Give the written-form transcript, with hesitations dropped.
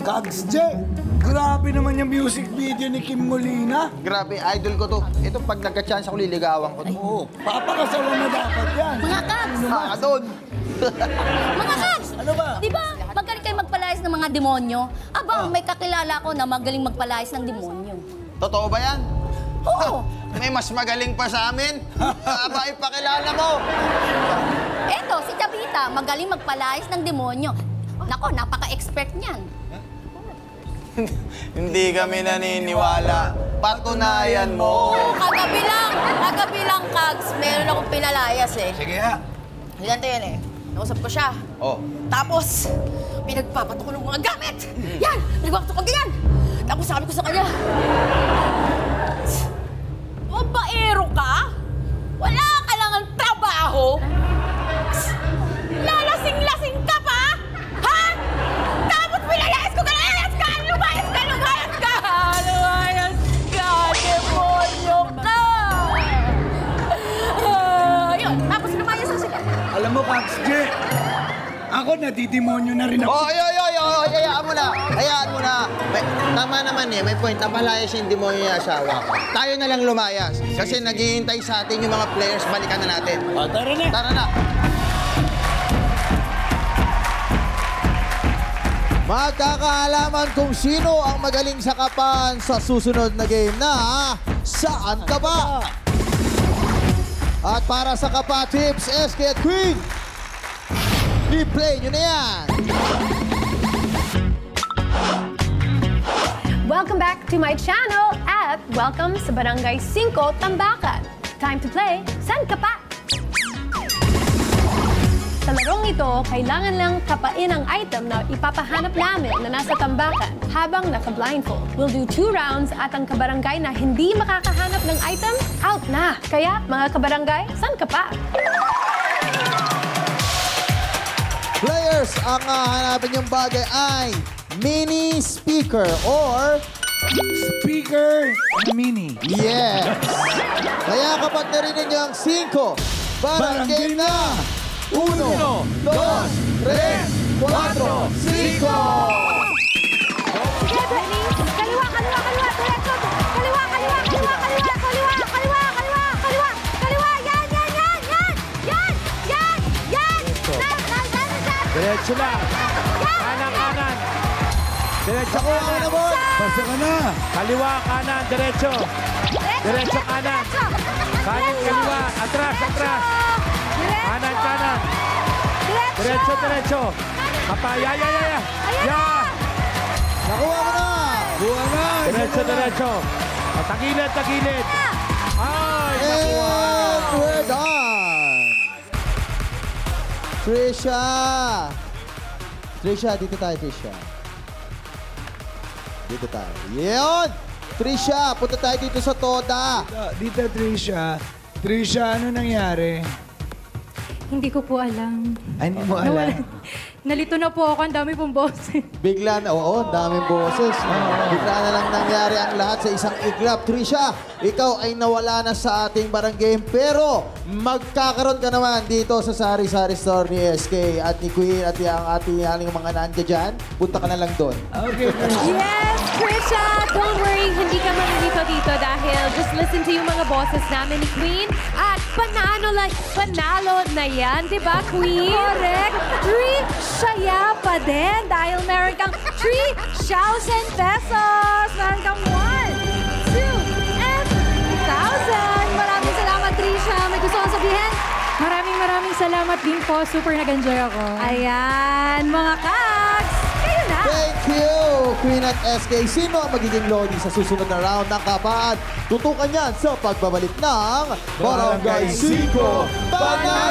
Kags J, grabe naman yung music video ni Kim Molina. Grabe, idol ko to. Ito, pag nagka-chance ako, liligawan ko to. Oo, papakasalan na dapat yan. Mga Kags! Doon. Mga Kags! Ano ba? Di ba, magaling kayo magpalayas ng mga demonyo? Aba, may kakilala ko na magaling magpalayas ng demonyo. Totoo ba yan? Oo! May mas magaling pa sa amin? Aba, ipakilala mo. Eto, si Chavita, magaling magpalayas ng demonyo. Nako, napaka-expert niyan. Hindi kami naniniwala. Patunayan mo. Kagabi lang, Kags. Meron akong pinalayas eh. Sige ha. Ganito yan eh. Nausap ko siya. Oh. Tapos, pinagpapato ko ng mga gamit. Yan! Pinagpapato ko ganyan. Tapos sabi ko sa kanya, babaero ka? Wala ka lang ang trabaho? Lalasing-lasing ka pa? Ha? Tapos pinalayas ko ka! Lumayas ka! Lumayas ka! Lumayas ka! Lumayas ka! Demonyo ka! Ayun, tapos lumayas na sila. Alam mo, Kags J, ako natidemonyo na rin ako. Oh, hayaan mo na. Hayaan mo na. Tama naman eh, may point. Napalayas yung demonyo niya asawa. Tayo na lang lumayas. Kasi naghihintay sa atin yung mga players. Balikan na natin. O, tara na. Tara na. Magkakaalaman kung sino ang magaling sa kapan sa susunod na game na Saan Ka Ba? At para sa Kapa Tips, SK at Queen, i-play nyo na yan. Welcome back to my channel at welcome sa Barangay 5 Tambakan. Time to play San Ka Pa? Sa larong ito, kailangan lang kapain ang item na ipapahanap namin na nasa tambakan habang naka-blindfold. We'll do 2 rounds at ang kabarangay na hindi makakahanap ng item, out na. Kaya, mga kabarangay, San Ka Pa? Players, ang hanapin yung bagay ay mini speaker or Speaker mini. yes. Kaya kapag narinig niyo ang 5, barang game na! 1, 2, 3, 4, 5! Sige, Benny. Kaliwa, kaliwa, kaliwa. Diretso. Kaliwa, kaliwa, kaliwa, kaliwa, kaliwa, kaliwa, kaliwa, kaliwa, kaliwa. Yan, yan, yan, yan. Yan, yan, yan. Diretso lang. Kanan, kanan. Diretso Ako kanan. na, boy! Basta ka na. Kaliwa, kanan, diretso. Diretso kanan. Kanan, kaliwa. Atras, atras. Kanan, kanan. Diretso, diretso. Kapaya, ya, ya, ya. Ya. Nakuha mo na! Buha na. Diretso, diretso. Tagilid, tagilid. Ay, nakuha. And we're done! Trisha, dito tayo, Trisha. Dito tayo. Yun! Trisha, punta tayo dito sa Toda. Dito, Trisha. Trisha, ano nangyari? Hindi ko po alam. Ay, hindi mo alam. Nalito na po ako, ang dami pong boses. Bigla na, oo, daming boses. Bigla na lang nangyari ang lahat sa isang iglap. Trisha, ikaw ay nawala na sa ating barang game, pero magkakaroon ka naman dito sa Sari-Sari Store ni SK at ni Queen at ang ating mga nandiyan dyan. Punta ka na lang doon. Okay, Trisha. Yes, Trisha! Don't worry, hindi ka manilito dito dahil just listen to yung mga boses namin ni Queen at panalo na yan, di ba, Queen? Correct! Saya pa din dahil meron kang 3,000 pesos! Meron kang 1, 2, and 1,000! Maraming salamat, Trisha! May gusto kong sabihin? Maraming salamat din po. Super nag-enjoy ako. Ayan, mga Kags! Kayo na! Thank you, Queen at SK. Sino ang magiging lodi sa susunod na round ng Kapaan? Tutukan yan sa pagbabalik ng Barangay 5 Panalo!